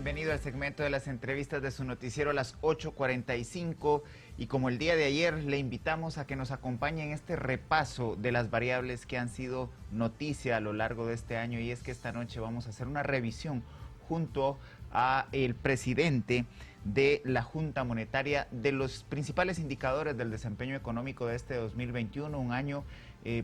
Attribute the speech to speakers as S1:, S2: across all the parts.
S1: bienvenido al segmento de las entrevistas de su noticiero a las 8:45 y como el día de ayer le invitamos a que nos acompañe en este repaso de las variables que han sido noticia a lo largo de este año, y es que esta noche vamos a hacer una revisión junto a el presidente de la Junta Monetaria de los principales indicadores del desempeño económico de este 2021, un año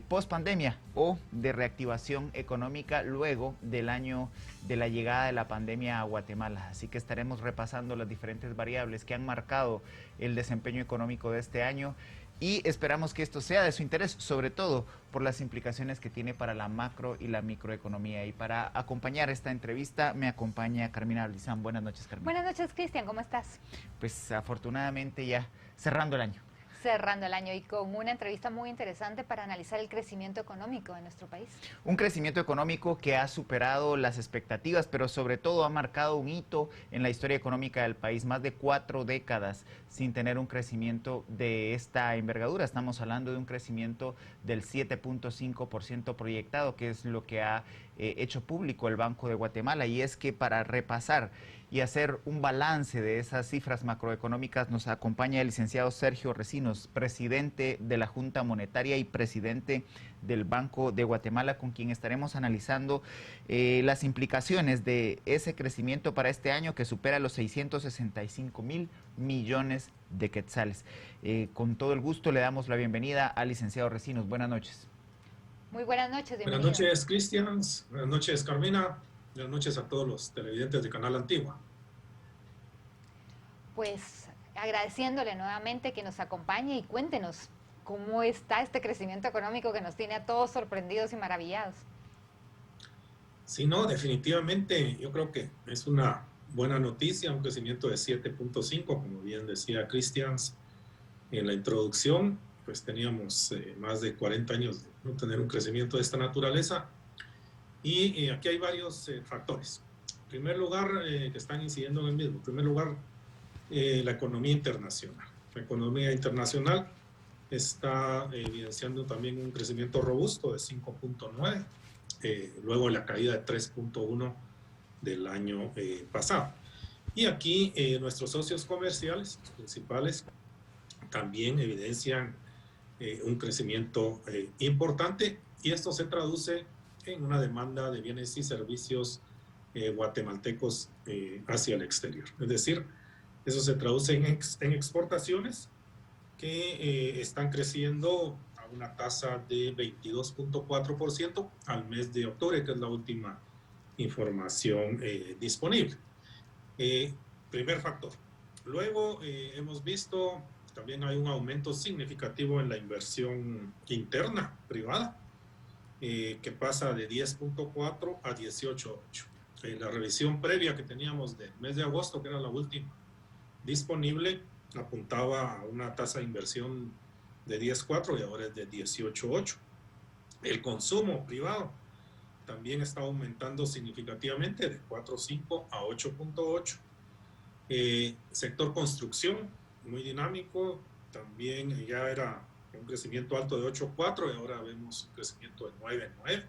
S1: post pandemia o de reactivación económica luego del año de la llegada de la pandemia a Guatemala. Así que estaremos repasando las diferentes variables que han marcado el desempeño económico de este año y esperamos que esto sea de su interés, sobre todo por las implicaciones que tiene para la macro y la microeconomía. Y para acompañar esta entrevista me acompaña Carmina Valdizán. Buenas noches, Carmina.
S2: Buenas noches, Cristian, ¿cómo estás?
S1: Pues afortunadamente ya cerrando el año.
S2: Cerrando el año y con una entrevista muy interesante para analizar el crecimiento económico de nuestro país.
S1: Un crecimiento económico que ha superado las expectativas, pero sobre todo ha marcado un hito en la historia económica del país, más de 4 décadas sin tener un crecimiento de esta envergadura. Estamos hablando de un crecimiento del 7.5% proyectado, que es lo que ha hecho público el Banco de Guatemala, y es que para repasar y hacer un balance de esas cifras macroeconómicas nos acompaña el licenciado Sergio Recinos, presidente de la Junta Monetaria y presidente del Banco de Guatemala, con quien estaremos analizando las implicaciones de ese crecimiento para este año que supera los 665,000 millones de quetzales. Con todo el gusto le damos la bienvenida al licenciado Recinos. Buenas noches.
S2: Muy buenas noches, bienvenido.
S3: Buenas noches, Cristian. Buenas noches, Carmina. Buenas noches a todos los televidentes de Canal Antigua.
S2: Pues agradeciéndole nuevamente que nos acompañe y cuéntenos cómo está este crecimiento económico que nos tiene a todos sorprendidos y maravillados.
S3: Sí, no, definitivamente yo creo que es una buena noticia, un crecimiento de 7.5, como bien decía Cristian en la introducción. Pues teníamos más de 40 años de no tener un crecimiento de esta naturaleza. Y aquí hay varios factores. En primer lugar, que están incidiendo en el mismo. En primer lugar, la economía internacional. La economía internacional está evidenciando también un crecimiento robusto de 5.9, luego la caída de 3.1 del año pasado. Y aquí nuestros socios comerciales principales también evidencian un crecimiento importante, y esto se traduce en una demanda de bienes y servicios guatemaltecos hacia el exterior. Es decir, eso se traduce en exportaciones que están creciendo a una tasa de 22.4% al mes de octubre, que es la última información disponible. Primer factor. Luego hemos visto también hay un aumento significativo en la inversión interna privada, que pasa de 10.4 a 18.8. La revisión previa que teníamos del mes de agosto, que era la última disponible, apuntaba a una tasa de inversión de 10.4 y ahora es de 18.8. El consumo privado también está aumentando significativamente de 4.5 a 8.8. Sector construcción, muy dinámico, también ya era un crecimiento alto de 8.4 y ahora vemos un crecimiento de 9.9.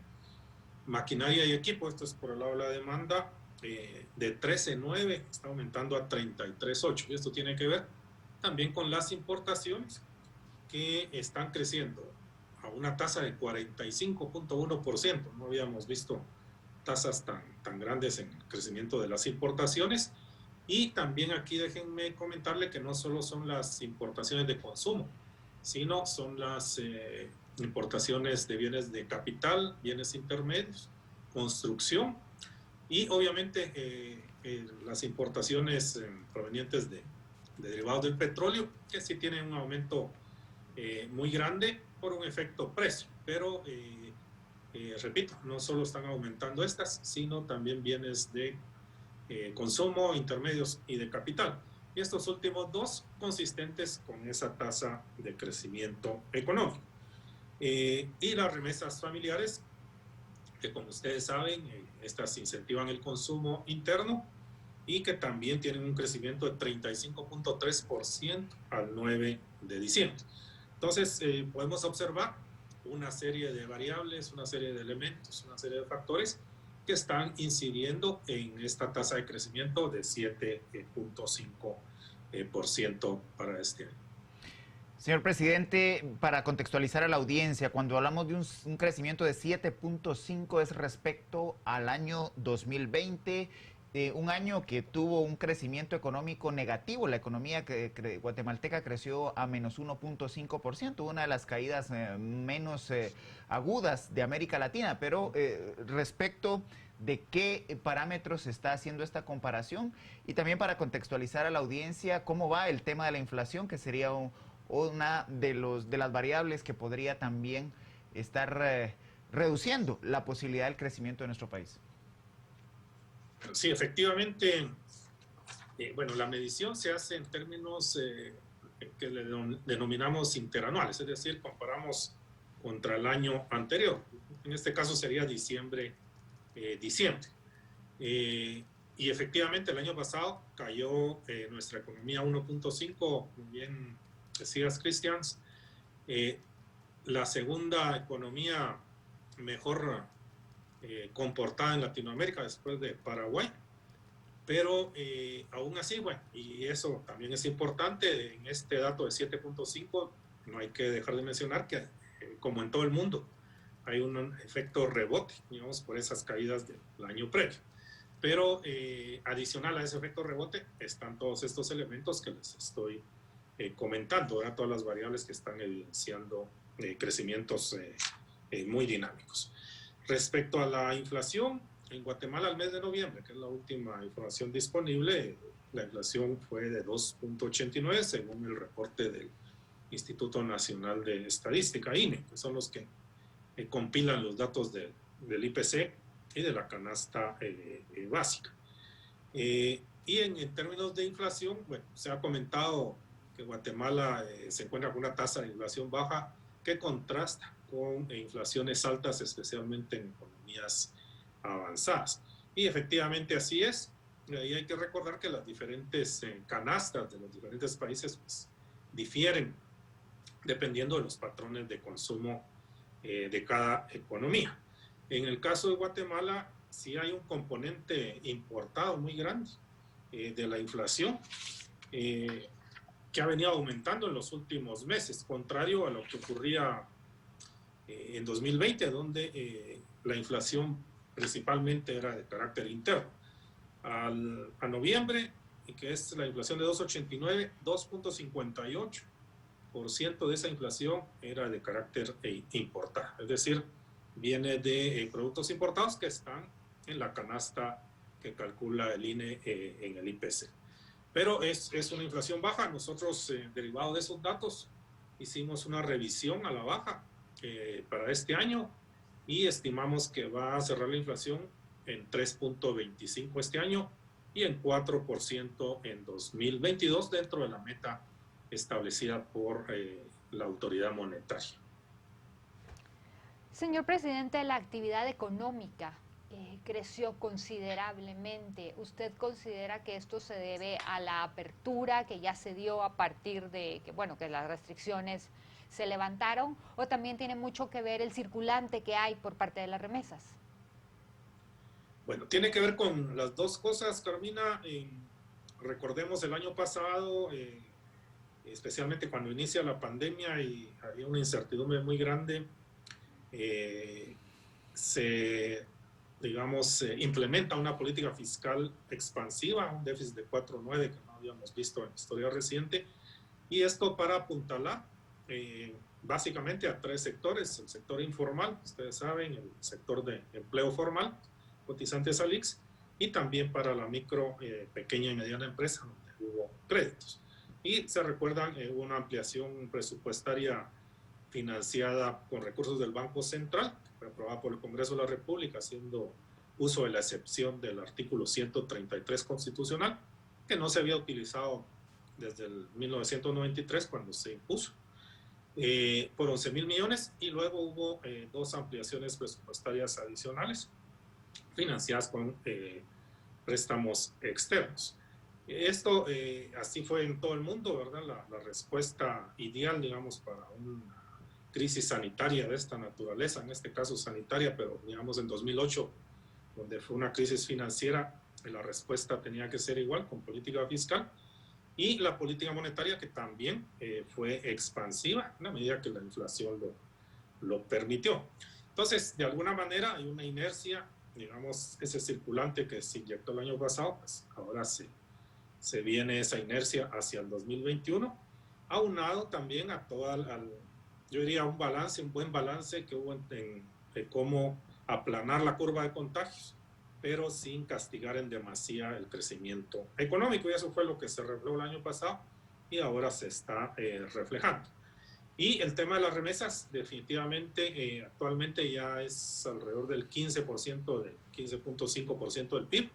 S3: Maquinaria y equipo, esto es por el lado de la demanda, de 13.9 está aumentando a 33.8, y esto tiene que ver también con las importaciones que están creciendo a una tasa de 45.1%. No habíamos visto tasas tan grandes en el crecimiento de las importaciones. Y también aquí déjenme comentarle que no solo son las importaciones de consumo, sino son las importaciones de bienes de capital, bienes intermedios, construcción y obviamente las importaciones provenientes de derivados del petróleo, que sí tienen un aumento muy grande por un efecto precio. Pero, repito, no solo están aumentando estas, sino también bienes de consumo, intermedios y de capital. Y estos últimos dos consistentes con esa tasa de crecimiento económico. Y las remesas familiares, que como ustedes saben, estas incentivan el consumo interno y que también tienen un crecimiento de 35.3% al 9 de diciembre. Entonces, podemos observar una serie de variables, una serie de elementos, una serie de factores que están incidiendo en esta tasa de crecimiento de 7.5% para este año.
S1: Señor presidente, para contextualizar a la audiencia, cuando hablamos de un crecimiento de 7.5 es respecto al año 2020, un año que tuvo un crecimiento económico negativo. La economía guatemalteca creció a menos 1.5%, una de las caídas menos agudas de América Latina. Pero respecto de qué parámetros se está haciendo esta comparación, y también para contextualizar a la audiencia cómo va el tema de la inflación, que sería una de las variables que podría también estar reduciendo la posibilidad del crecimiento de nuestro país.
S3: Sí, efectivamente, bueno, la medición se hace en términos que le denominamos interanuales, es decir, comparamos contra el año anterior. En este caso sería diciembre. Y efectivamente el año pasado cayó nuestra economía 1.5, muy bien decías, Christians, la segunda economía mejor comportada en Latinoamérica después de Paraguay, pero aún así, bueno, y eso también es importante, en este dato de 7.5 no hay que dejar de mencionar que como en todo el mundo hay un efecto rebote, digamos, por esas caídas del año previo. Pero adicional a ese efecto rebote están todos estos elementos que les estoy comentando, ¿verdad? Todas las variables que están evidenciando crecimientos muy dinámicos. Respecto a la inflación, en Guatemala al mes de noviembre, que es la última información disponible, la inflación fue de 2.89 según el reporte del Instituto Nacional de Estadística, INE, que son los que compilan los datos del IPC y de la canasta básica. Y en términos de inflación, bueno, se ha comentado que Guatemala se encuentra con una tasa de inflación baja que contrasta con inflaciones altas, especialmente en economías avanzadas. Y efectivamente así es. Y ahí hay que recordar que las diferentes canastas de los diferentes países pues, difieren dependiendo de los patrones de consumo de cada economía. En el caso de Guatemala, sí hay un componente importado muy grande de la inflación que ha venido aumentando en los últimos meses, contrario a lo que ocurría en 2020, donde la inflación principalmente era de carácter interno. A noviembre, que es la inflación de 2.89, 2.58% de esa inflación era de carácter importado, es decir, viene de productos importados que están en la canasta que calcula el INE en el IPC. Pero es una inflación baja. Nosotros, derivado de esos datos, hicimos una revisión a la baja para este año y estimamos que va a cerrar la inflación en 3.25 este año y en 4% en 2022 dentro de la meta establecida por la autoridad monetaria.
S2: Señor presidente, la actividad económica creció considerablemente. ¿Usted considera que esto se debe a la apertura que ya se dio a partir de que, bueno, que las restricciones se levantaron, o también tiene mucho que ver el circulante que hay por parte de las remesas?
S3: Bueno, tiene que ver con las dos cosas, Carmina. Recordemos el año pasado, especialmente cuando inicia la pandemia y había una incertidumbre muy grande, se implementa una política fiscal expansiva, un déficit de 4.9 que no habíamos visto en la historia reciente, y esto para apuntalar básicamente a tres sectores: el sector informal, ustedes saben, el sector de empleo formal, cotizantes al IX, y también para la micro, pequeña y mediana empresa, donde hubo créditos. Y se recuerdan, hubo una ampliación presupuestaria financiada con recursos del Banco Central, que fue aprobada por el Congreso de la República, haciendo uso de la excepción del artículo 133 constitucional, que no se había utilizado desde el 1993 cuando se impuso, por 11.000 millones, y luego hubo dos ampliaciones presupuestarias adicionales financiadas con préstamos externos. Esto así fue en todo el mundo, ¿verdad? La respuesta ideal, digamos, para una crisis sanitaria de esta naturaleza, en este caso sanitaria, pero digamos en 2008 donde fue una crisis financiera, la respuesta tenía que ser igual con política fiscal, y la política monetaria que también fue expansiva en la medida que la inflación lo permitió. Entonces, de alguna manera hay una inercia, digamos, ese circulante que se inyectó el año pasado, pues ahora se viene esa inercia hacia el 2021, aunado también a yo diría un buen balance que hubo en cómo aplanar la curva de contagios, pero sin castigar en demasía el crecimiento económico, y eso fue lo que se reflejó el año pasado y ahora se está reflejando. Y el tema de las remesas, definitivamente, actualmente ya es alrededor del 15%, del 15.5% del PIB.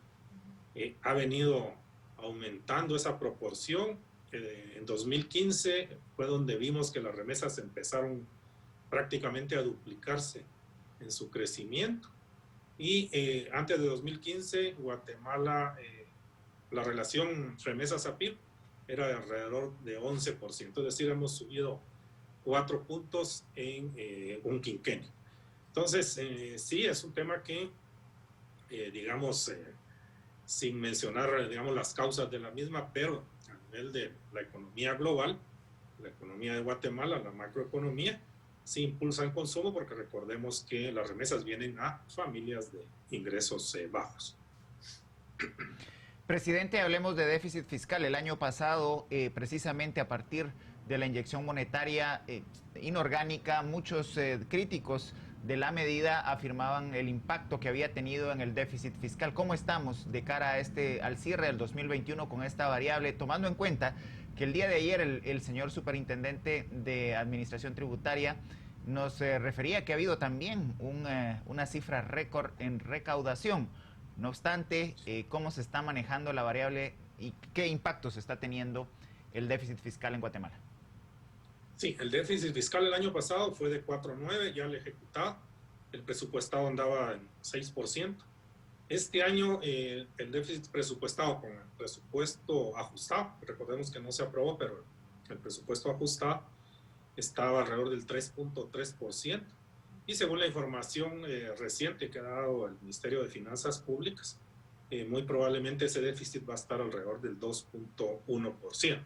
S3: Ha venido aumentando esa proporción. En 2015 fue donde vimos que las remesas empezaron prácticamente a duplicarse en su crecimiento. Y antes de 2015, Guatemala, la relación remesas a PIB era de alrededor de 11%, es decir, hemos subido 4 puntos en un quinquenio. Entonces, sí, es un tema que, digamos, sin mencionar, digamos, las causas de la misma, pero a nivel de la economía global, la economía de Guatemala, la macroeconomía, se impulsa el consumo porque recordemos que las remesas vienen a familias de ingresos bajos.
S1: Presidente, hablemos de déficit fiscal. El año pasado, precisamente a partir de la inyección monetaria inorgánica, muchos críticos de la medida afirmaban el impacto que había tenido en el déficit fiscal. ¿Cómo estamos de cara a al cierre del 2021 con esta variable, tomando en cuenta que el día de ayer el señor superintendente de Administración Tributaria nos refería que ha habido también una cifra récord en recaudación? No obstante, ¿cómo se está manejando la variable y qué impactos está teniendo el déficit fiscal en Guatemala?
S3: Sí, el déficit fiscal el año pasado fue de 4.9, ya el ejecutado. El presupuestado andaba en 6%. Este año el déficit presupuestado con el presupuesto ajustado, recordemos que no se aprobó, pero el presupuesto ajustado estaba alrededor del 3.3%. Y según la información reciente que ha dado el Ministerio de Finanzas Públicas, muy probablemente ese déficit va a estar alrededor del 2.1%.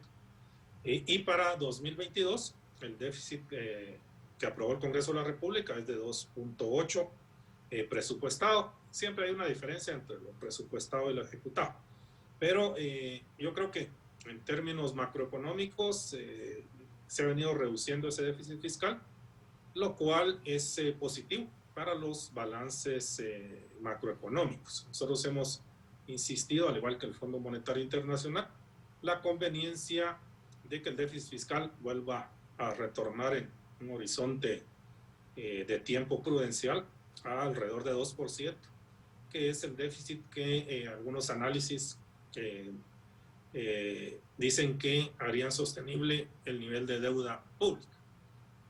S3: Y para 2022, el déficit que aprobó el Congreso de la República es de 2.8 presupuestado. Siempre hay una diferencia entre lo presupuestado y lo ejecutado. Pero yo creo que en términos macroeconómicos se ha venido reduciendo ese déficit fiscal, lo cual es positivo para los balances macroeconómicos. Nosotros hemos insistido, al igual que el Fondo Monetario Internacional, la conveniencia de que el déficit fiscal vuelva a retornar en un horizonte de tiempo prudencial a alrededor de 2%, que es el déficit que algunos análisis dicen que harían sostenible el nivel de deuda pública.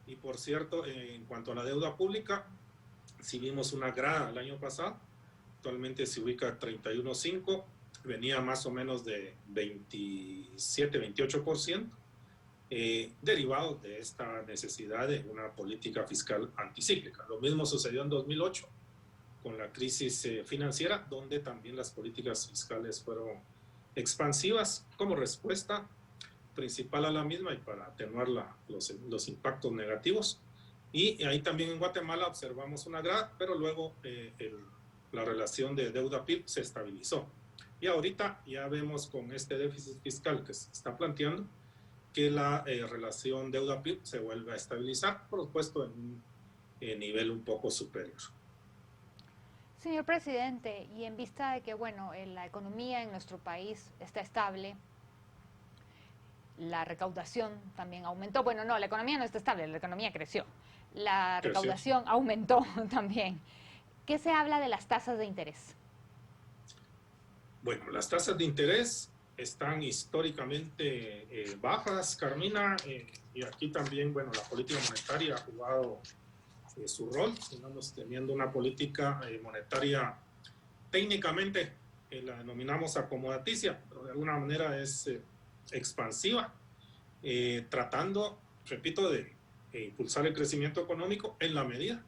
S3: Y por cierto, en cuanto a la deuda pública, si vimos una grada el año pasado, actualmente se ubica a 31.5%, venía más o menos de 27-28%, derivado de esta necesidad de una política fiscal anticíclica. Lo mismo sucedió en 2008 con la crisis financiera, donde también las políticas fiscales fueron expansivas como respuesta principal a la misma y para atenuar los impactos negativos. Y ahí también en Guatemala observamos una grada, pero luego la relación de deuda-PIB se estabilizó. Y ahorita ya vemos con este déficit fiscal que se está planteando que la relación deuda-PIB se vuelve a estabilizar, por supuesto, en un nivel un poco superior.
S2: Señor presidente, y en vista de que, bueno, la economía en nuestro país está estable, la recaudación también aumentó. Bueno, no, la economía no está estable, la economía creció. La recaudación aumentó también. ¿Qué se habla de las tasas de interés?
S3: Bueno, las tasas de interés están históricamente bajas, Carmina, y aquí también, bueno, la política monetaria ha jugado su rol. Estamos teniendo una política monetaria técnicamente la denominamos acomodaticia, pero de alguna manera es expansiva, tratando, repito, de impulsar el crecimiento económico en la medida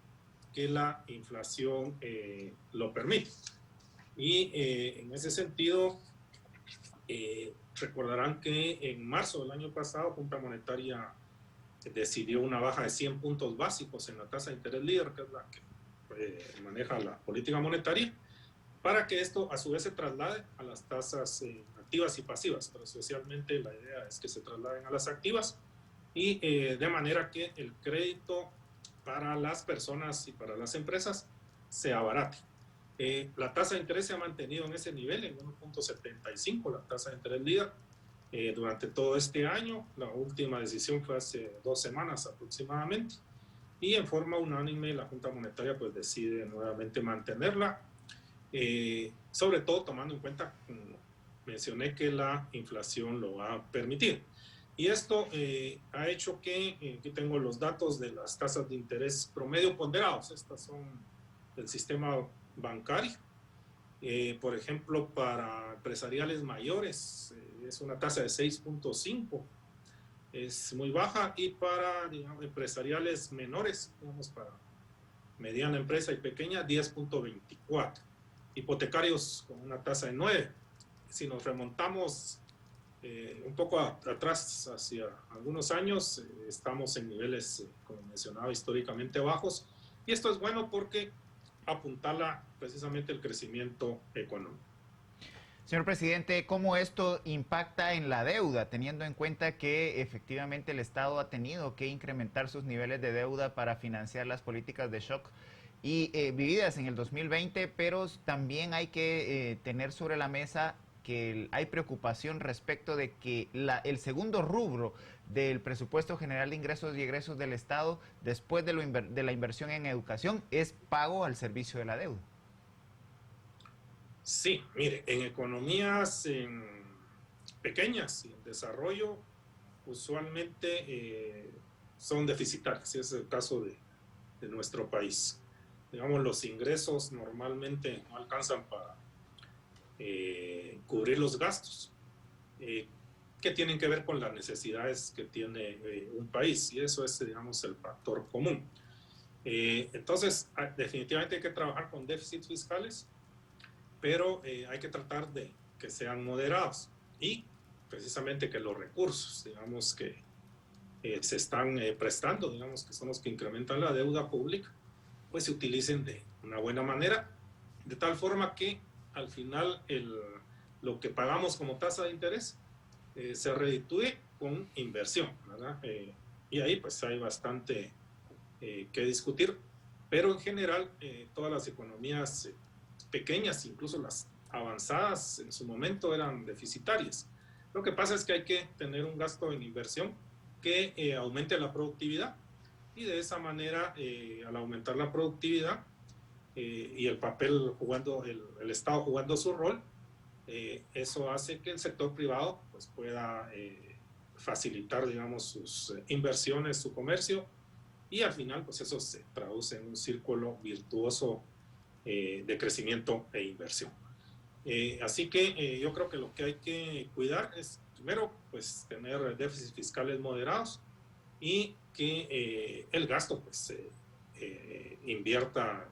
S3: que la inflación lo permite. Y en ese sentido, recordarán que en marzo del año pasado, Junta Monetaria decidió una baja de 100 puntos básicos en la tasa de interés líder, que es la que maneja la política monetaria, para que esto a su vez se traslade a las tasas activas y pasivas, pero especialmente la idea es que se trasladen a las activas y de manera que el crédito para las personas y para las empresas se abarate. La tasa de interés se ha mantenido en ese nivel, en 1.75, la tasa de interés líder, durante todo este año. La última decisión fue hace 2 semanas aproximadamente, y en forma unánime la Junta Monetaria pues decide nuevamente mantenerla, sobre todo tomando en cuenta, como mencioné, que la inflación lo va a permitir. Y esto ha hecho que, aquí tengo los datos de las tasas de interés promedio ponderados, estas son del sistema bancario. Por ejemplo, para empresariales mayores es una tasa de 6.5, es muy baja, y para, digamos, empresariales menores, digamos, para mediana empresa y pequeña, 10.24. Hipotecarios con una tasa de 9. Si nos remontamos un poco atrás, hacia algunos años, estamos en niveles, como mencionaba, históricamente bajos, y esto es bueno porque apuntala precisamente el crecimiento económico.
S1: Señor presidente, ¿cómo esto impacta en la deuda, teniendo en cuenta que efectivamente el Estado ha tenido que incrementar sus niveles de deuda para financiar las políticas de shock y vividas en el 2020, pero también hay que tener sobre la mesa que hay preocupación respecto de que el segundo rubro del presupuesto general de ingresos y egresos del Estado, después de la inversión en educación, es pago al servicio de la deuda?
S3: Sí, mire, en economías pequeñas y en desarrollo, usualmente son deficitarias, y ese es el caso de nuestro país. Digamos, los ingresos normalmente no alcanzan para cubrir los gastos, que tienen que ver con las necesidades que tiene un país, y eso es, digamos, el factor común. Entonces, definitivamente hay que trabajar con déficits fiscales, pero hay que tratar de que sean moderados, y precisamente que los recursos, digamos, que se están prestando, digamos, que son los que incrementan la deuda pública, pues se utilicen de una buena manera, de tal forma que al final lo que pagamos como tasa de interés se reditúe con inversión, ¿verdad? Y ahí pues hay bastante que discutir, pero en general todas las economías pequeñas, incluso las avanzadas en su momento, eran deficitarias. Lo que pasa es que hay que tener un gasto en inversión que aumente la productividad, y de esa manera, al aumentar la productividad y el papel jugando, el Estado jugando su rol, eso hace que el sector privado pues, pueda facilitar, digamos, sus inversiones, su comercio, y al final pues eso se traduce en un círculo virtuoso de crecimiento e inversión. Así que yo creo que lo que hay que cuidar es, primero, pues tener déficits fiscales moderados, y que el gasto pues invierta,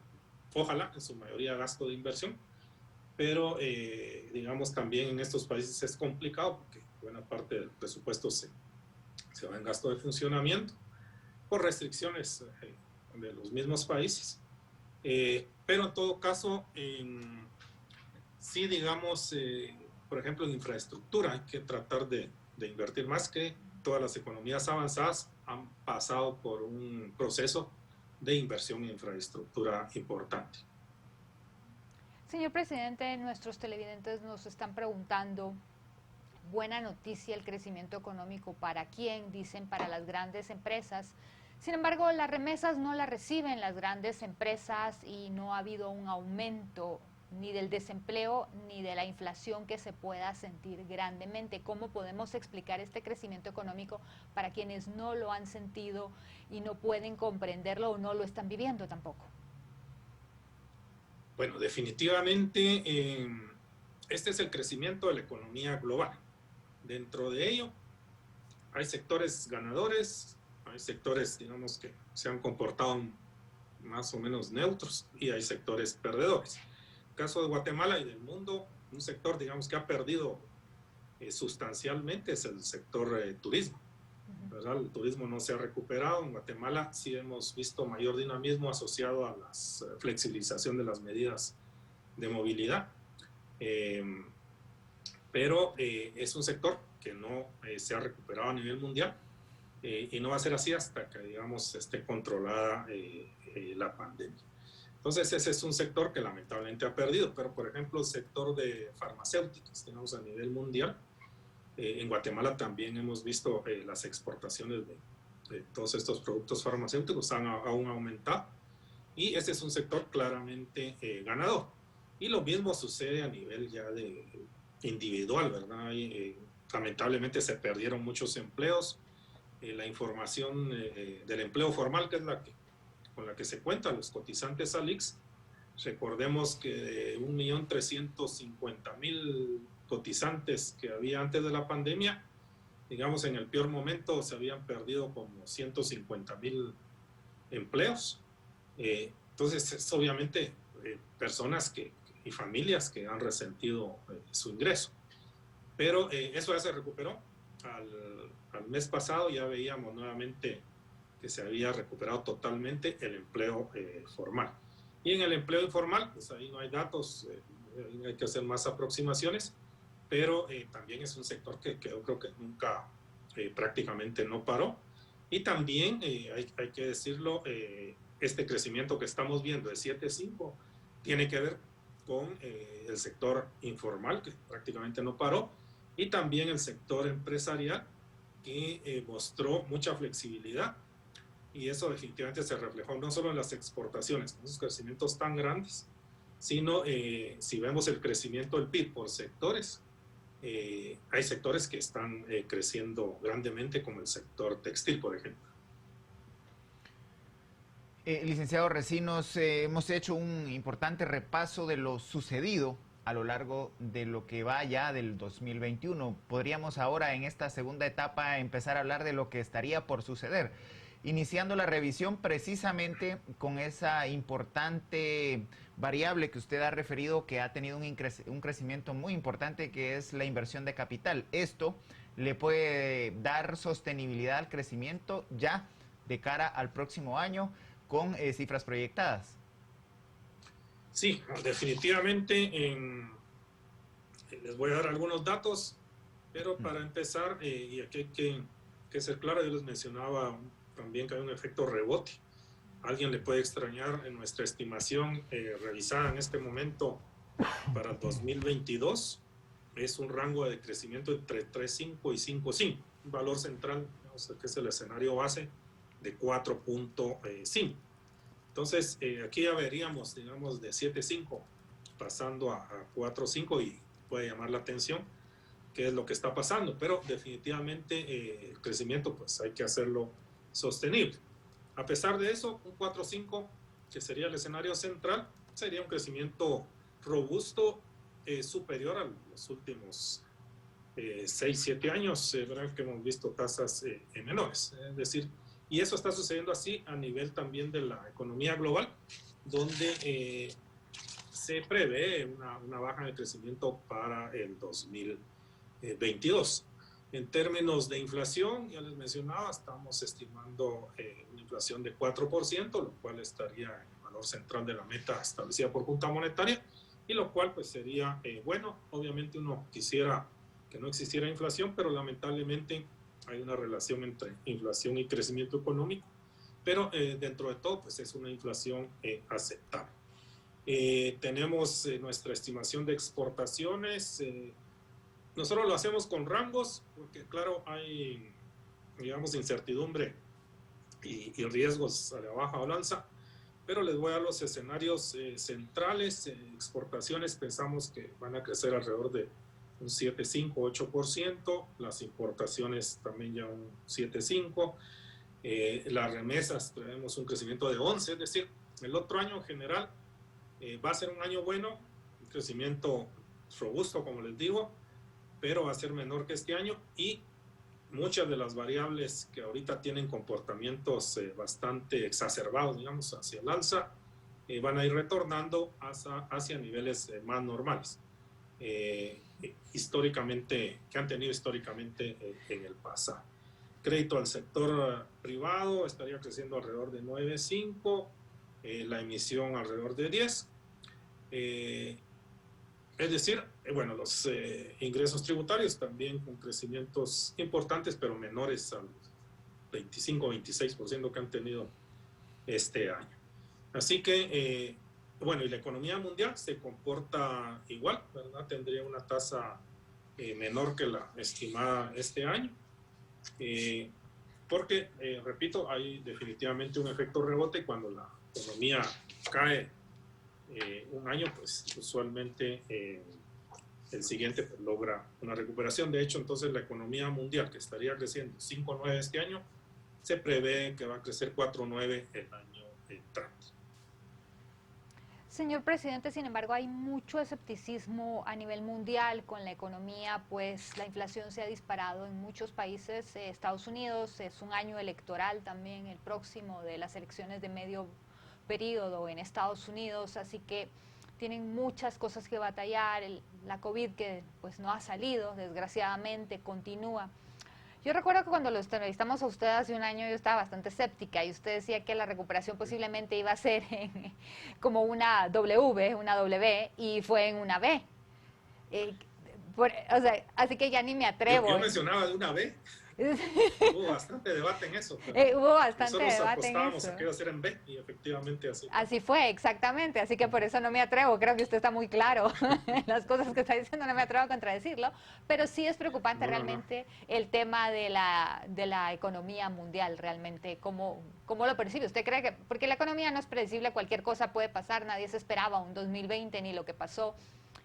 S3: ojalá en su mayoría gasto de inversión, pero digamos también en estos países es complicado porque buena parte del presupuesto se va en gasto de funcionamiento por restricciones de los mismos países. Pero en todo caso, sí, digamos, por ejemplo, en infraestructura hay que tratar de invertir más, que todas las economías avanzadas han pasado por un proceso de inversión en infraestructura importante.
S2: Señor presidente, nuestros televidentes nos están preguntando, buena noticia el crecimiento económico, ¿para quién? Dicen, para las grandes empresas. Sin embargo, las remesas no las reciben las grandes empresas y no ha habido un aumento ni del desempleo ni de la inflación que se pueda sentir grandemente. ¿Cómo podemos explicar este crecimiento económico para quienes no lo han sentido y no pueden comprenderlo o no lo están viviendo tampoco?
S3: Bueno, definitivamente este es el crecimiento de la economía global. Dentro de ello hay sectores ganadores, hay sectores, digamos, que se han comportado más o menos neutros, y hay sectores perdedores. caso de Guatemala y del mundo, un sector, digamos, que ha perdido sustancialmente es el sector turismo. ¿Verdad? El turismo no se ha recuperado. En Guatemala sí hemos visto mayor dinamismo asociado a la flexibilización de las medidas de movilidad. Pero es un sector que no se ha recuperado a nivel mundial y no va a ser así hasta que, digamos, esté controlada la pandemia. Entonces ese es un sector que lamentablemente ha perdido, pero por ejemplo el sector de farmacéuticos, digamos, a nivel mundial, en Guatemala también hemos visto las exportaciones de todos estos productos farmacéuticos aún aumentado, y ese es un sector claramente ganador. Y lo mismo sucede a nivel ya de individual, ¿verdad? Lamentablemente se perdieron muchos empleos. La información del empleo formal, que es con la que se cuentan los cotizantes al ICS, recordemos que de 1.350.000 cotizantes que había antes de la pandemia, digamos en el peor momento se habían perdido como 150.000 empleos. Entonces es obviamente personas y familias que han resentido su ingreso. Pero eso ya se recuperó. Al mes pasado ya veíamos nuevamente que se había recuperado totalmente el empleo formal. Y en el empleo informal, pues ahí no hay datos, hay que hacer más aproximaciones, pero también es un sector que yo creo que nunca prácticamente no paró. Y también hay que decirlo, este crecimiento que estamos viendo de 7.5 tiene que ver con el sector informal, que prácticamente no paró, y también el sector empresarial, que mostró mucha flexibilidad, y eso definitivamente se reflejó no solo en las exportaciones, en esos crecimientos tan grandes, sino si vemos el crecimiento del PIB por sectores, hay sectores que están creciendo grandemente, como el sector textil, por ejemplo.
S1: Licenciado Recinos, hemos hecho un importante repaso de lo sucedido a lo largo de lo que va ya del 2021. Podríamos ahora, en esta segunda etapa, empezar a hablar de lo que estaría por suceder, iniciando la revisión precisamente con esa importante variable que usted ha referido, que ha tenido un crecimiento muy importante, que es la inversión de capital. Esto le puede dar sostenibilidad al crecimiento ya de cara al próximo año con cifras proyectadas.
S3: Sí, definitivamente. Les voy a dar algunos datos, pero para empezar, y aquí hay que ser claro, yo les mencionaba también que hay un efecto rebote. Alguien le puede extrañar en nuestra estimación revisada en este momento para 2022, es un rango de crecimiento entre 3.5 y 5.5, un valor central, que es el escenario base de 4.5. Entonces, aquí ya veríamos, digamos, de 7.5 pasando a 4.5, y puede llamar la atención qué es lo que está pasando, pero definitivamente el crecimiento pues hay que hacerlo sostenible. A pesar de eso, un 4.5, que sería el escenario central, sería un crecimiento robusto, superior a los últimos 6-7 años, ¿verdad? Que hemos visto tasas menores. Es decir, y eso está sucediendo así a nivel también de la economía global, donde se prevé una baja de crecimiento para el 2022. En términos de inflación, ya les mencionaba, estamos estimando una inflación de 4%, lo cual estaría en el valor central de la meta establecida por Junta Monetaria, y lo cual pues sería bueno. Obviamente uno quisiera que no existiera inflación, pero lamentablemente hay una relación entre inflación y crecimiento económico, pero dentro de todo pues es una inflación aceptable. Tenemos nuestra estimación de exportaciones. Nosotros lo hacemos con rangos porque claro hay, digamos, incertidumbre y riesgos a la baja balanza, pero les voy a dar los escenarios centrales. Exportaciones pensamos que van a crecer alrededor de un 7,5-8%, las importaciones también ya un 7,5%, las remesas tenemos un crecimiento de 11%, es decir, el otro año en general va a ser un año bueno, un crecimiento robusto como les digo, pero va a ser menor que este año, y muchas de las variables que ahorita tienen comportamientos bastante exacerbados, digamos, hacia el alza, van a ir retornando hacia niveles más normales, históricamente, que han tenido históricamente en el pasado. Crédito al sector privado estaría creciendo alrededor de 9,5, la emisión alrededor de 10. Es decir, bueno, los ingresos tributarios también con crecimientos importantes, pero menores al 25-26% que han tenido este año. Así que, bueno, y la economía mundial se comporta igual, ¿verdad? Tendría una tasa menor que la estimada este año, porque, repito, hay definitivamente un efecto rebote cuando la economía cae un año, pues usualmente el siguiente pues, logra una recuperación. De hecho, entonces la economía mundial, que estaría creciendo 5,9 este año, se prevé que va a crecer 4,9 el año entrante.
S2: Señor presidente, sin embargo, hay mucho escepticismo a nivel mundial con la economía, pues la inflación se ha disparado en muchos países. Estados Unidos es un año electoral también, el próximo de las elecciones de medio periodo en Estados Unidos, así que tienen muchas cosas que batallar. La COVID que pues no ha salido, desgraciadamente, continúa. Yo recuerdo que cuando lo entrevistamos a usted hace un año yo estaba bastante escéptica y usted decía que la recuperación posiblemente iba a ser como una W, y fue en una B. O sea, así que ya ni me atrevo.
S3: Yo mencionaba de una B. Hubo bastante debate en eso.
S2: Hubo bastante
S3: debate
S2: apostábamos
S3: en eso. A qué iba a ser en B y efectivamente así.
S2: Así fue, exactamente. Así que por eso no me atrevo. Creo que usted está muy claro. Las cosas que está diciendo no me atrevo a contradecirlo. Pero sí es preocupante realmente el tema de la economía mundial, realmente. ¿Cómo lo percibe? ¿Usted cree que...? Porque la economía no es predecible, cualquier cosa puede pasar. Nadie se esperaba un 2020 ni lo que pasó.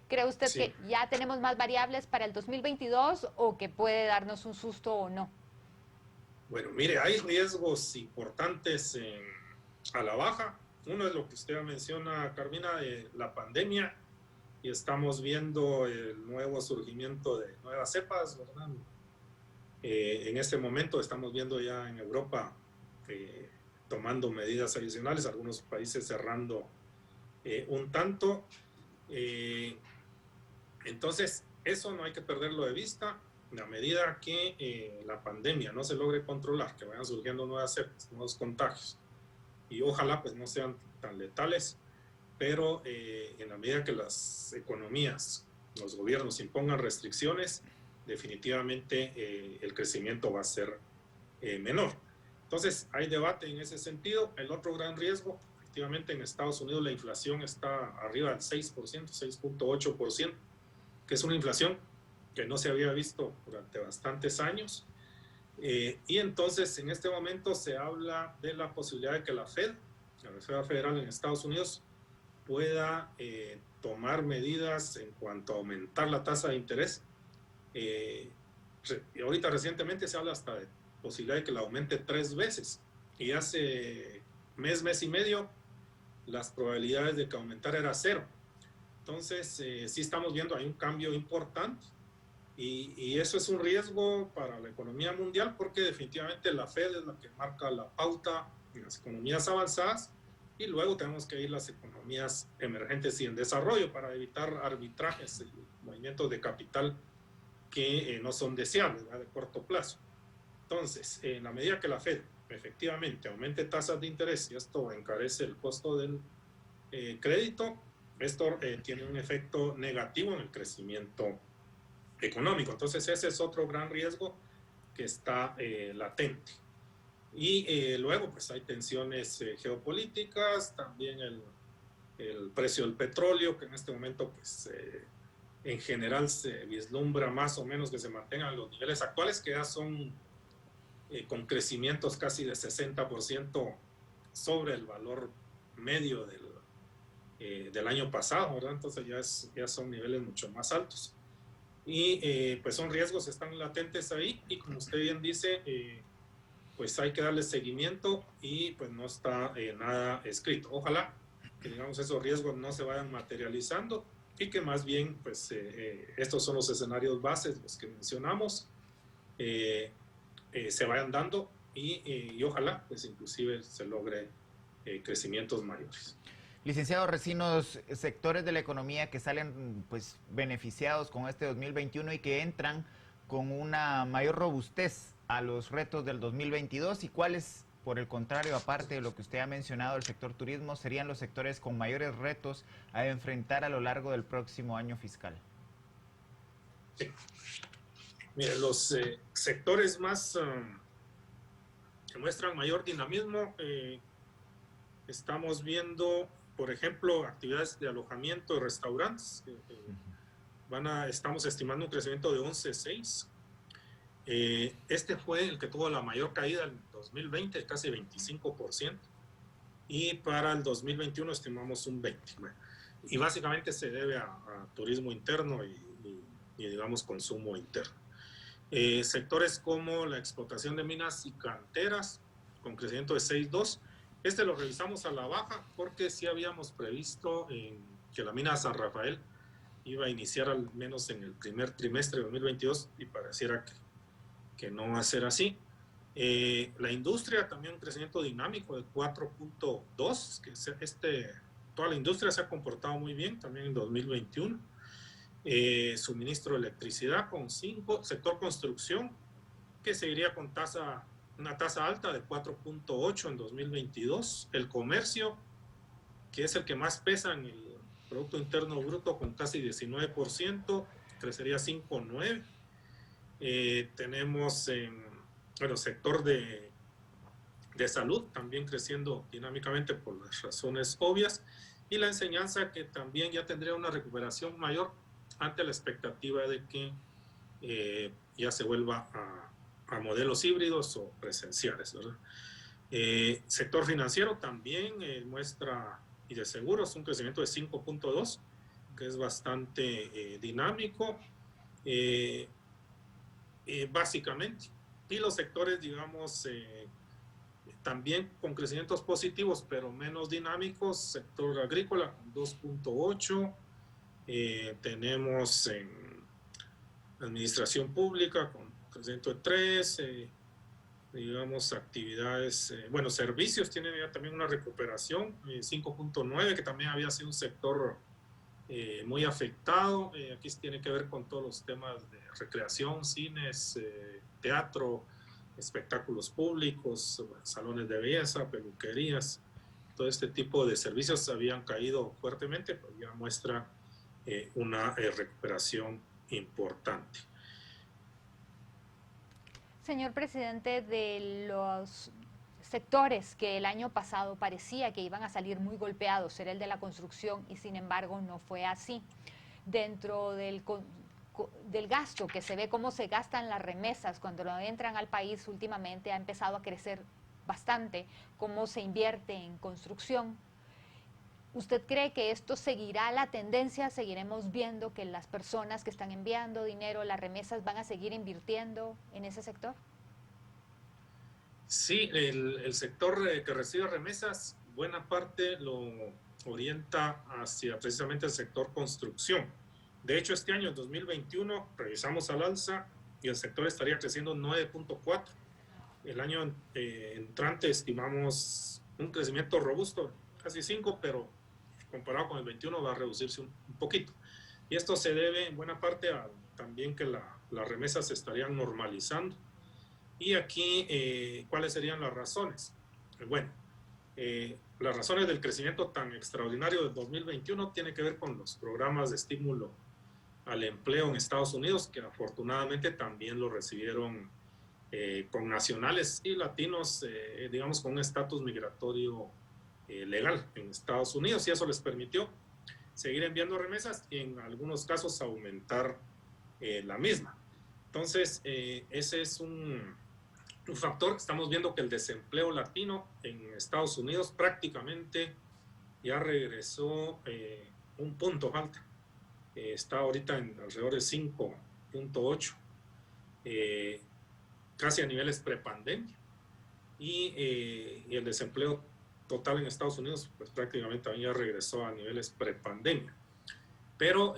S2: ¿Cree usted que ya tenemos más variables para el 2022 o que puede darnos un susto o no?
S3: Bueno, mire, hay riesgos importantes a la baja. Uno es lo que usted menciona, Carmina, la pandemia, y estamos viendo el nuevo surgimiento de nuevas cepas, ¿verdad? En este momento estamos viendo ya en Europa tomando medidas adicionales, algunos países cerrando un tanto. Entonces, eso no hay que perderlo de vista. A medida que la pandemia no se logre controlar, que vayan surgiendo nuevas cepas, nuevos contagios, y ojalá pues no sean tan letales, pero en la medida que las economías, los gobiernos impongan restricciones, definitivamente el crecimiento va a ser menor. Entonces, hay debate en ese sentido. El otro gran riesgo, efectivamente en Estados Unidos la inflación está arriba del 6%, 6,8%, que es una inflación que no se había visto durante bastantes años. Y entonces en este momento se habla de la posibilidad de que la Fed, la Reserva Federal en Estados Unidos, pueda tomar medidas en cuanto a aumentar la tasa de interés. Ahorita recientemente se habla hasta de posibilidad de que la aumente 3 veces. Y hace mes y medio, las probabilidades de que aumentara era 0. Entonces, sí estamos viendo ahí un cambio importante y eso es un riesgo para la economía mundial porque definitivamente la Fed es la que marca la pauta en las economías avanzadas y luego tenemos que ir las economías emergentes y en desarrollo para evitar arbitrajes y movimientos de capital que no son deseables, ¿verdad? De corto plazo. Entonces, en la medida que la Fed efectivamente aumente tasas de interés y esto encarece el costo del crédito, esto tiene un efecto negativo en el crecimiento económico. Entonces ese es otro gran riesgo que está latente. Y luego pues hay tensiones geopolíticas, también el precio del petróleo, que en este momento pues en general se vislumbra más o menos que se mantengan los niveles actuales, que ya son con crecimientos casi de 60% sobre el valor medio del año pasado, ¿verdad? Entonces ya son niveles mucho más altos. Y pues son riesgos que están latentes ahí y como usted bien dice, pues hay que darle seguimiento y pues no está nada escrito. Ojalá que digamos esos riesgos no se vayan materializando y que más bien pues estos son los escenarios bases, los que mencionamos, se vayan dando y ojalá pues inclusive se logre crecimientos mayores.
S1: Licenciado Recinos, sectores de la economía que salen pues beneficiados con este 2021 y que entran con una mayor robustez a los retos del 2022, y cuáles, por el contrario, aparte de lo que usted ha mencionado, el sector turismo, serían los sectores con mayores retos a enfrentar a lo largo del próximo año fiscal.
S3: Sí. Mire, los sectores más que muestran mayor dinamismo, estamos viendo, por ejemplo, actividades de alojamiento y restaurantes. Estamos estimando un crecimiento de 11,6%. Este fue el que tuvo la mayor caída en 2020, casi 25%. Y para el 2021 estimamos un 20%. Bueno, y básicamente se debe a turismo interno y digamos, consumo interno. Sectores como la explotación de minas y canteras, con crecimiento de 6,2%. Este lo revisamos a la baja porque sí habíamos previsto que la mina San Rafael iba a iniciar al menos en el primer trimestre de 2022 y pareciera que no va a ser así. La industria también un crecimiento dinámico de 4,2%, que toda la industria se ha comportado muy bien también en 2021. Suministro de electricidad con 5%, sector construcción que seguiría con una tasa alta de 4,8% en 2022, el comercio, que es el que más pesa en el Producto Interno Bruto con casi 19%, crecería 5,9%. Tenemos sector de salud también creciendo dinámicamente por las razones obvias, y la enseñanza, que también ya tendría una recuperación mayor ante la expectativa de que ya se vuelva a modelos híbridos o presenciales, ¿verdad? Sector financiero también muestra, y de seguros, un crecimiento de 5,2%, que es bastante dinámico, básicamente. Y los sectores, digamos, también con crecimientos positivos, pero menos dinámicos. Sector agrícola con 2,8%. Tenemos en administración pública con crecimiento de 3%. Digamos, actividades, servicios tienen ya también una recuperación, 5,9%, que también había sido un sector muy afectado. Aquí tiene que ver con todos los temas de recreación, cines, teatro, espectáculos públicos, salones de belleza, peluquerías. Todo este tipo de servicios habían caído fuertemente, pero ya muestra una recuperación importante.
S2: Señor presidente, de los sectores que el año pasado parecía que iban a salir muy golpeados era el de la construcción, y sin embargo no fue así. Dentro del gasto, que se ve cómo se gastan las remesas cuando lo entran al país, últimamente ha empezado a crecer bastante cómo se invierte en construcción. ¿Usted cree que esto seguirá la tendencia? ¿Seguiremos viendo que las personas que están enviando dinero, las remesas, van a seguir invirtiendo en ese sector?
S3: Sí, el sector que recibe remesas, buena parte lo orienta hacia precisamente el sector construcción. De hecho, este año, 2021, revisamos al alza y el sector estaría creciendo 9,4%. El año entrante estimamos un crecimiento robusto, casi 5%, pero comparado con el 21 va a reducirse un poquito. Y esto se debe en buena parte a también que las remesas se estarían normalizando. Y aquí, ¿cuáles serían las razones? Las razones del crecimiento tan extraordinario del 2021 tiene que ver con los programas de estímulo al empleo en Estados Unidos, que afortunadamente también lo recibieron con nacionales y latinos, digamos, con un estatus migratorio legal en Estados Unidos, y eso les permitió seguir enviando remesas y en algunos casos aumentar la misma. Entonces, ese es un factor. Estamos viendo que el desempleo latino en Estados Unidos prácticamente ya regresó un punto falta. Está ahorita en alrededor de 5,8, casi a niveles prepandemia. Y el desempleo total en Estados Unidos pues prácticamente también ya regresó a niveles prepandemia. Pero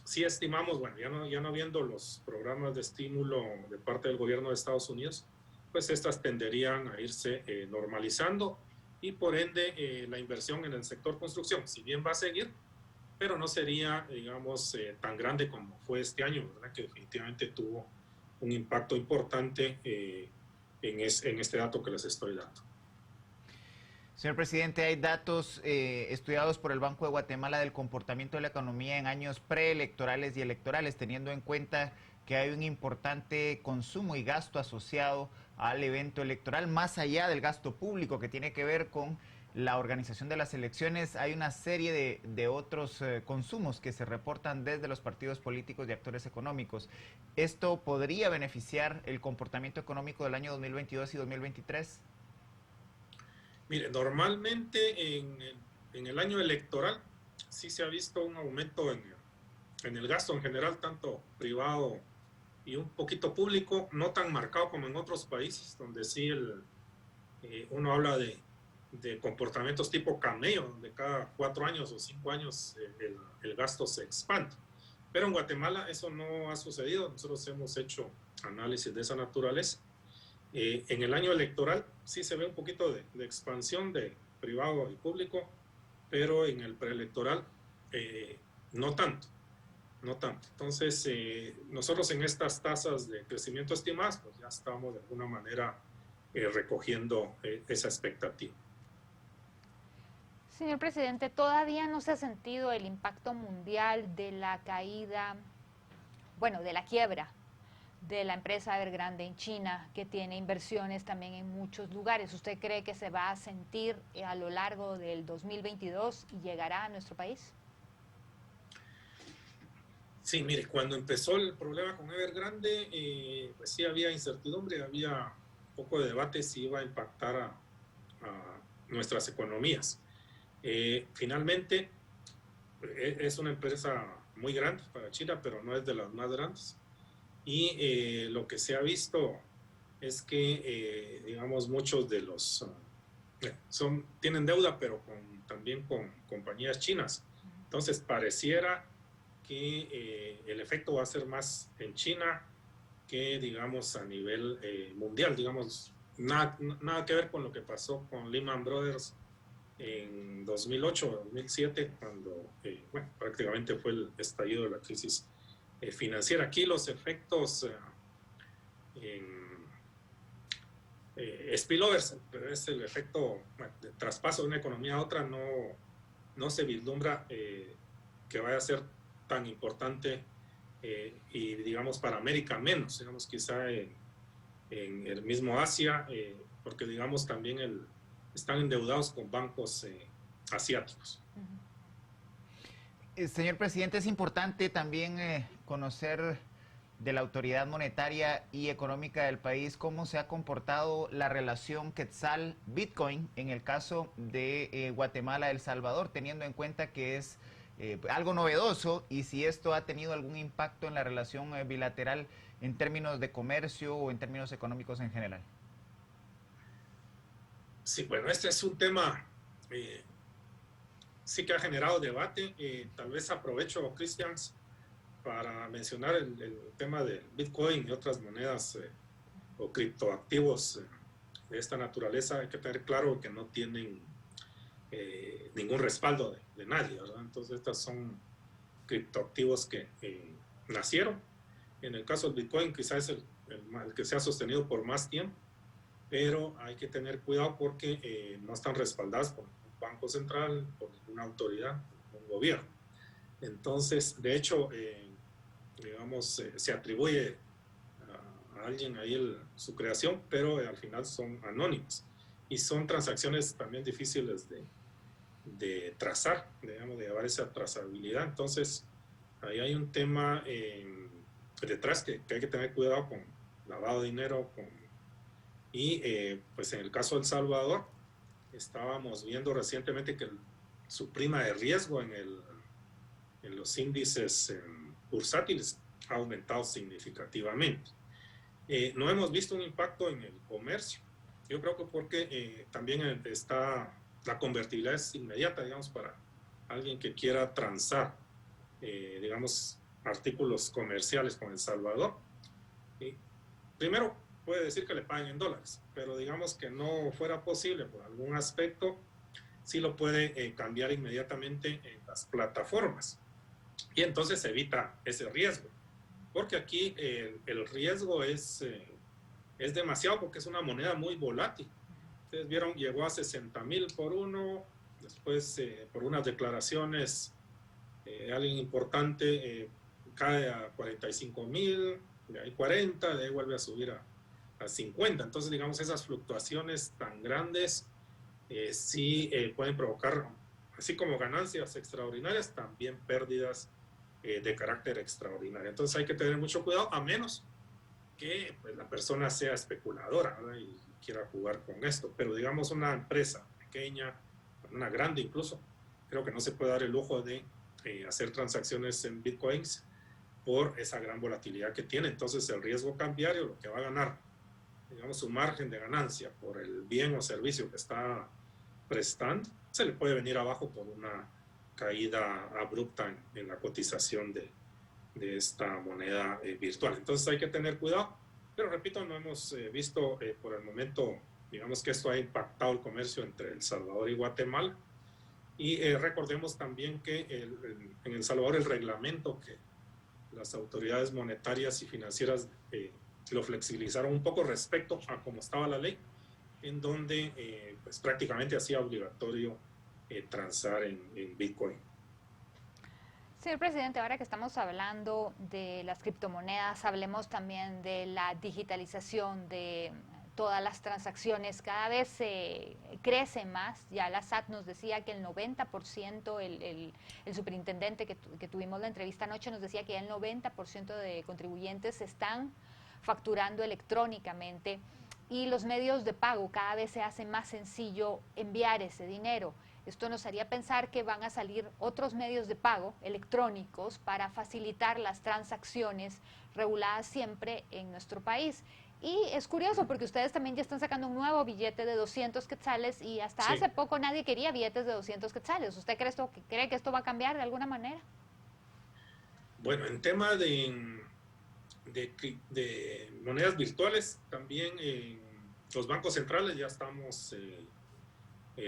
S3: sí estimamos, ya no viendo los programas de estímulo de parte del gobierno de Estados Unidos, pues estas tenderían a irse normalizando, y por ende la inversión en el sector construcción, si bien va a seguir, pero no sería, digamos, tan grande como fue este año, ¿verdad? Que definitivamente tuvo un impacto importante en este dato que les estoy dando.
S1: Señor presidente, hay datos estudiados por el Banco de Guatemala del comportamiento de la economía en años preelectorales y electorales, teniendo en cuenta que hay un importante consumo y gasto asociado al evento electoral, más allá del gasto público que tiene que ver con la organización de las elecciones. Hay una serie de otros consumos que se reportan desde los partidos políticos y actores económicos. ¿Esto podría beneficiar el comportamiento económico del año 2022 y 2023?
S3: Mire, normalmente en el año electoral sí se ha visto un aumento en el gasto en general, tanto privado y un poquito público, no tan marcado como en otros países, donde sí uno habla de comportamientos tipo camello, donde cada 4 años o 5 años el gasto se expande. Pero en Guatemala eso no ha sucedido. Nosotros hemos hecho análisis de esa naturaleza. En el año electoral sí se ve un poquito de expansión de privado y público, pero en el preelectoral no tanto, no tanto. Entonces, nosotros en estas tasas de crecimiento estimadas, pues ya estamos de alguna manera recogiendo esa expectativa.
S2: Señor presidente, todavía no se ha sentido el impacto mundial de la caída, bueno, de la quiebra de la empresa Evergrande en China, que tiene inversiones también en muchos lugares. ¿Usted cree que se va a sentir a lo largo del 2022 y llegará a nuestro país?
S3: Sí, mire, cuando empezó el problema con Evergrande, pues sí había incertidumbre, había un poco de debate si iba a impactar a nuestras economías. Finalmente, es una empresa muy grande para China, pero no es de las más grandes. Y lo que se ha visto es que, digamos, muchos de los tienen deuda, pero también con compañías chinas. Entonces, pareciera que el efecto va a ser más en China que, digamos, a nivel mundial. Digamos, nada que ver con lo que pasó con Lehman Brothers en 2008 o 2007, cuando prácticamente fue el estallido de la crisis financiera. Aquí los efectos spillovers, pero es el efecto de traspaso de una economía a otra, no se vislumbra que vaya a ser tan importante y digamos para América menos, digamos quizá en el mismo Asia, porque digamos también están endeudados con bancos asiáticos.
S1: Señor presidente, es importante también conocer de la autoridad monetaria y económica del país cómo se ha comportado la relación Quetzal-Bitcoin en el caso de Guatemala, El Salvador, teniendo en cuenta que es algo novedoso y si esto ha tenido algún impacto en la relación bilateral en términos de comercio o en términos económicos en general.
S3: Sí, bueno, este es un tema sí que ha generado debate. Tal vez aprovecho, Christians, para mencionar el tema del Bitcoin y otras monedas o criptoactivos de esta naturaleza. Hay que tener claro que no tienen ningún respaldo de nadie, ¿verdad? Entonces, estas son criptoactivos que nacieron. En el caso del Bitcoin, quizás es el que se ha sostenido por más tiempo, pero hay que tener cuidado porque no están respaldados por un banco central, por ninguna autoridad, por un gobierno. Entonces, de hecho, digamos, se atribuye a alguien ahí su creación, pero al final son anónimos y son transacciones también difíciles de trazar, digamos, de llevar esa trazabilidad. Entonces, ahí hay un tema detrás que hay que tener cuidado con lavado de dinero, pues en el caso de El Salvador, estábamos viendo recientemente que su prima de riesgo en los índices bursátiles ha aumentado significativamente. No hemos visto un impacto en el comercio. Yo creo que porque también la convertibilidad es inmediata, digamos, para alguien que quiera transar, digamos, artículos comerciales con El Salvador. Primero, puede decir que le paguen en dólares, pero digamos que no fuera posible por algún aspecto, sí lo puede cambiar inmediatamente en las plataformas. Y entonces se evita ese riesgo, porque aquí el riesgo es demasiado, porque es una moneda muy volátil. Ustedes vieron, llegó a 60,000 por uno, después por unas declaraciones, alguien importante cae a 45,000, de ahí 40, de ahí vuelve a subir a 50. Entonces, digamos, esas fluctuaciones tan grandes sí pueden provocar, así como ganancias extraordinarias, también pérdidas de carácter extraordinario. Entonces hay que tener mucho cuidado, a menos que pues, la persona sea especuladora, ¿verdad? Y quiera jugar con esto. Pero digamos una empresa pequeña, una grande incluso, creo que no se puede dar el lujo de hacer transacciones en bitcoins por esa gran volatilidad que tiene. Entonces el riesgo cambiario, lo que va a ganar, digamos, su margen de ganancia por el bien o servicio que está prestando, se le puede venir abajo por una caída abrupta en la cotización de esta moneda virtual. Entonces hay que tener cuidado, pero repito, no hemos visto por el momento, digamos que esto ha impactado el comercio entre El Salvador y Guatemala. Y recordemos también que en El Salvador el reglamento que las autoridades monetarias y financieras lo flexibilizaron un poco respecto a cómo estaba la ley, en donde pues prácticamente hacía obligatorio transar en Bitcoin.
S2: Señor presidente, ahora que estamos hablando de las criptomonedas, hablemos también de la digitalización de todas las transacciones. Cada vez crece más. Ya la SAT nos decía que el 90%, el superintendente que tuvimos la entrevista anoche nos decía que ya el 90% de contribuyentes están facturando electrónicamente, y los medios de pago cada vez se hace más sencillo enviar ese dinero. Esto nos haría pensar que van a salir otros medios de pago electrónicos para facilitar las transacciones reguladas siempre en nuestro país. Y es curioso porque ustedes también ya están sacando un nuevo billete de 200 quetzales y hasta
S3: Sí.
S2: hace poco nadie quería billetes de 200 quetzales. ¿Usted cree que esto va a cambiar de alguna manera?
S3: Bueno, en tema de monedas virtuales, también los bancos centrales ya estamos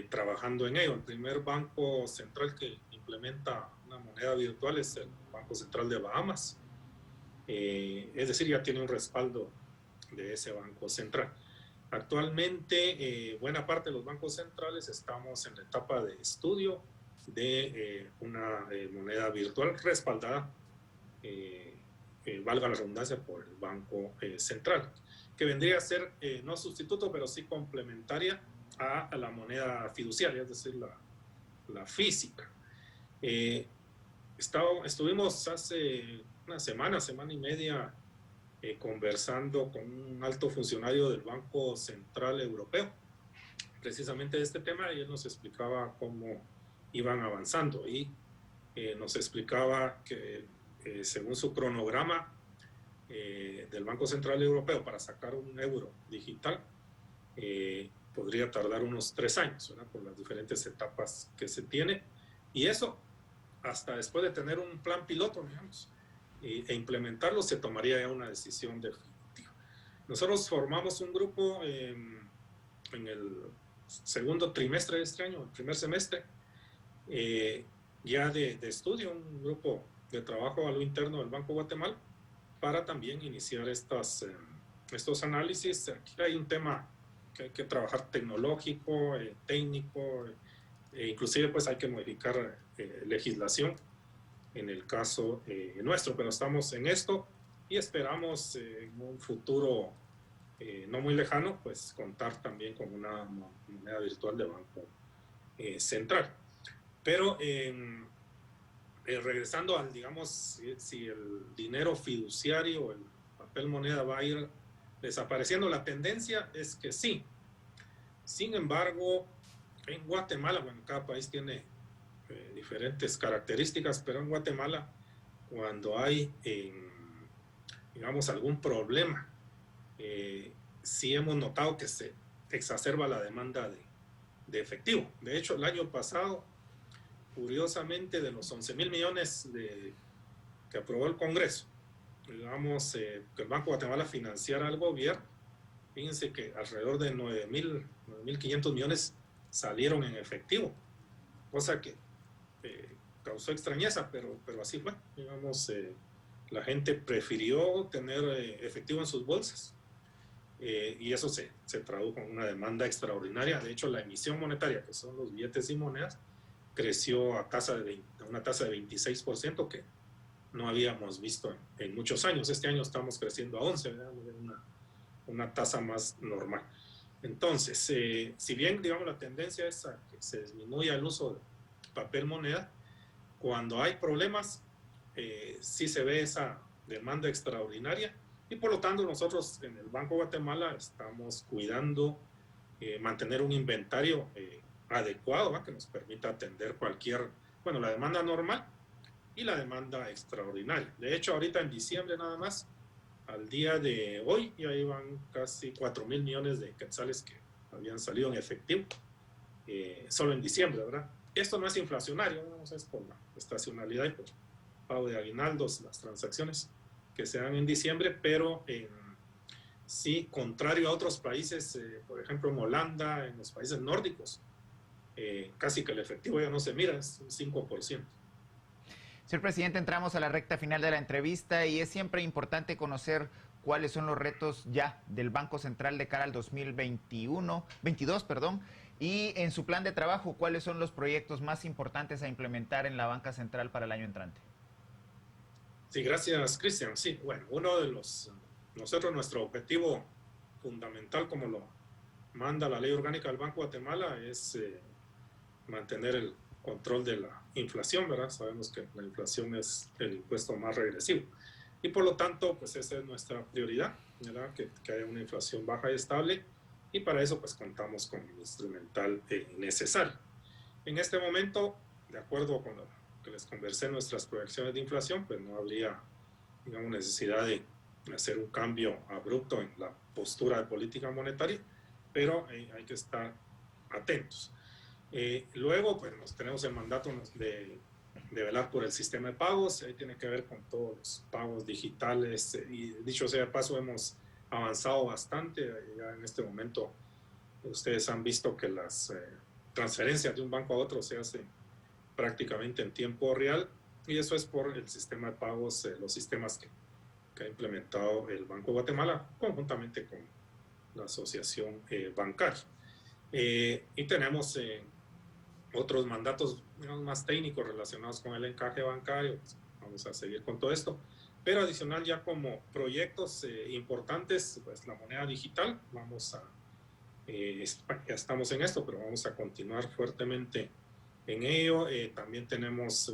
S3: trabajando en ello. El primer banco central que implementa una moneda virtual es el Banco Central de Bahamas. Es decir, ya tiene un respaldo de ese banco central. Actualmente, buena parte de los bancos centrales estamos en la etapa de estudio de una moneda virtual respaldada, valga la redundancia, por el Banco Central, que vendría a ser no sustituto, pero sí complementaria a la moneda fiduciaria, es decir, la física. Estuvimos hace una semana y media conversando con un alto funcionario del Banco Central Europeo, precisamente de este tema, y él nos explicaba cómo iban avanzando y nos explicaba que según su cronograma del Banco Central Europeo para sacar un euro digital, podría tardar unos 3 años, ¿verdad? Por las diferentes etapas que se tiene, y eso hasta después de tener un plan piloto, digamos, e implementarlo, se tomaría ya una decisión definitiva. Nosotros formamos un grupo en el segundo trimestre de este año, el primer semestre, ya de estudio, un grupo de trabajo a lo interno del Banco Guatemala, para también iniciar estos análisis. Aquí hay un tema que hay que trabajar tecnológico, técnico, inclusive pues hay que modificar legislación en el caso nuestro, pero estamos en esto y esperamos en un futuro no muy lejano pues contar también con una moneda virtual de Banco Central. Pero regresando al, digamos, si el dinero fiduciario o el papel moneda va a ir desapareciendo, la tendencia es que sí. Sin embargo, en Guatemala, bueno, cada país tiene diferentes características, pero en Guatemala, cuando hay, digamos, algún problema, sí hemos notado que se exacerba la demanda de efectivo. De hecho, el año pasado, curiosamente, de los 11,000 millones que aprobó el Congreso, digamos, que el Banco de Guatemala financiara al gobierno, fíjense que alrededor de 9.500 millones salieron en efectivo, cosa que causó extrañeza, pero así fue. Digamos, la gente prefirió tener efectivo en sus bolsas y eso se tradujo en una demanda extraordinaria. De hecho, la emisión monetaria, que son los billetes y monedas, creció a una tasa de 26% que no habíamos visto en muchos años. Este año estamos creciendo a 11%, ¿verdad? Una tasa más normal. Entonces, si bien, digamos, la tendencia es a que se disminuya el uso de papel moneda, cuando hay problemas, sí se ve esa demanda extraordinaria y por lo tanto nosotros en el Banco Guatemala estamos cuidando mantener un inventario adecuado, ¿va? Que nos permita atender la demanda normal y la demanda extraordinaria. De hecho, ahorita en diciembre nada más, al día de hoy ya iban casi 4.000 millones de quetzales que habían salido en efectivo, solo en diciembre, ¿verdad? Esto no es inflacionario, ¿no? Es por la estacionalidad y por pago de aguinaldos, las transacciones que se dan en diciembre, pero sí, contrario a otros países, por ejemplo en Holanda, en los países nórdicos, casi que el efectivo ya no se mira, es un 5%.
S1: Señor presidente, entramos a la recta final de la entrevista y es siempre importante conocer cuáles son los retos ya del Banco Central de cara al 2022, y en su plan de trabajo, cuáles son los proyectos más importantes a implementar en la banca central para el año entrante.
S3: Sí, gracias, Cristian. Sí, bueno, nuestro objetivo fundamental, como lo manda la Ley Orgánica del Banco de Guatemala, es mantener el control de la inflación, ¿verdad? Sabemos que la inflación es el impuesto más regresivo y por lo tanto, pues esa es nuestra prioridad, ¿verdad? Que haya una inflación baja y estable y para eso pues contamos con el instrumental necesario. En este momento, de acuerdo con lo que les conversé en nuestras proyecciones de inflación, pues no habría, digamos, necesidad de hacer un cambio abrupto en la postura de política monetaria, pero hay que estar atentos. Luego, pues tenemos el mandato de velar por el sistema de pagos, ahí tiene que ver con todos los pagos digitales, y dicho sea de paso, hemos avanzado bastante, ya en este momento ustedes han visto que las transferencias de un banco a otro se hacen prácticamente en tiempo real, y eso es por el sistema de pagos, los sistemas que ha implementado el Banco de Guatemala conjuntamente con la asociación bancaria. Y tenemos otros mandatos, digamos, más técnicos relacionados con el encaje bancario. Vamos a seguir con todo esto, pero adicional ya como proyectos importantes, pues la moneda digital, ya estamos en esto, pero vamos a continuar fuertemente en ello. También tenemos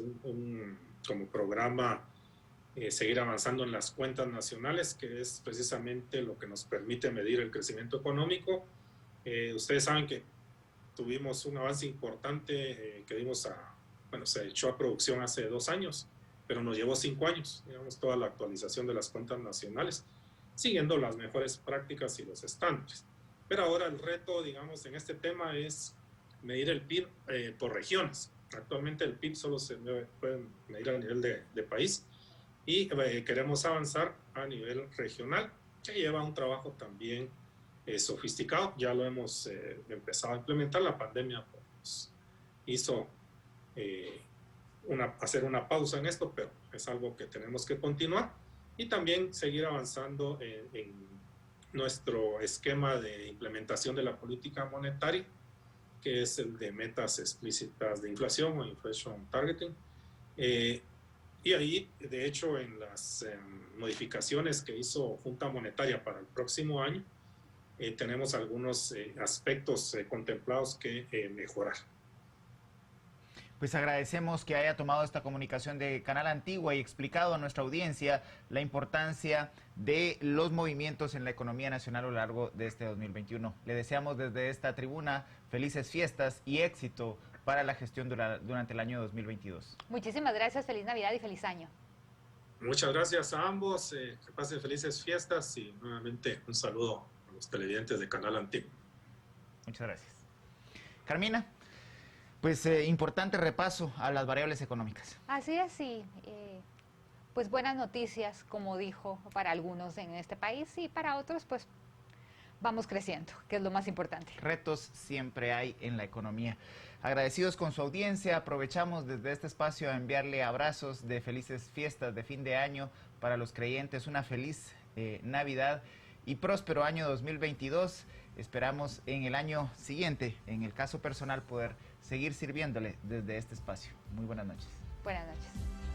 S3: como programa seguir avanzando en las cuentas nacionales, que es precisamente lo que nos permite medir el crecimiento económico. Ustedes saben que tuvimos un avance importante se echó a producción hace 2 años, pero nos llevó 5 años, digamos, toda la actualización de las cuentas nacionales, siguiendo las mejores prácticas y los estándares. Pero ahora el reto, digamos, en este tema es medir el PIB por regiones. Actualmente el PIB solo se puede medir a nivel de país y queremos avanzar a nivel regional, que lleva un trabajo también sofisticado. Ya lo hemos empezado a implementar. La pandemia pues, hizo hacer una pausa en esto, pero es algo que tenemos que continuar y también seguir avanzando en nuestro esquema de implementación de la política monetaria, que es el de metas explícitas de inflación o inflation targeting. Y ahí, de hecho, en las modificaciones que hizo Junta Monetaria para el próximo año, tenemos algunos aspectos contemplados que mejorar.
S1: Pues agradecemos que haya tomado esta comunicación de Canal Antigua y explicado a nuestra audiencia la importancia de los movimientos en la economía nacional a lo largo de este 2021. Le deseamos desde esta tribuna felices fiestas y éxito para la gestión durante el año 2022.
S2: Muchísimas gracias, feliz Navidad y feliz año.
S3: Muchas gracias a ambos, que pasen felices fiestas y nuevamente un saludo a los televidentes de Canal Antigua.
S1: Muchas gracias. Carmina, pues importante repaso a las variables económicas.
S2: Así es, sí. Pues buenas noticias, como dijo, para algunos en este país y para otros, pues vamos creciendo, que es lo más importante.
S1: Retos siempre hay en la economía. Agradecidos con su audiencia, aprovechamos desde este espacio a enviarle abrazos de felices fiestas de fin de año para los creyentes, una feliz Navidad y próspero año 2022. Esperamos en el año siguiente, en el caso personal, poder seguir sirviéndole desde este espacio. Muy buenas noches.
S2: Buenas noches.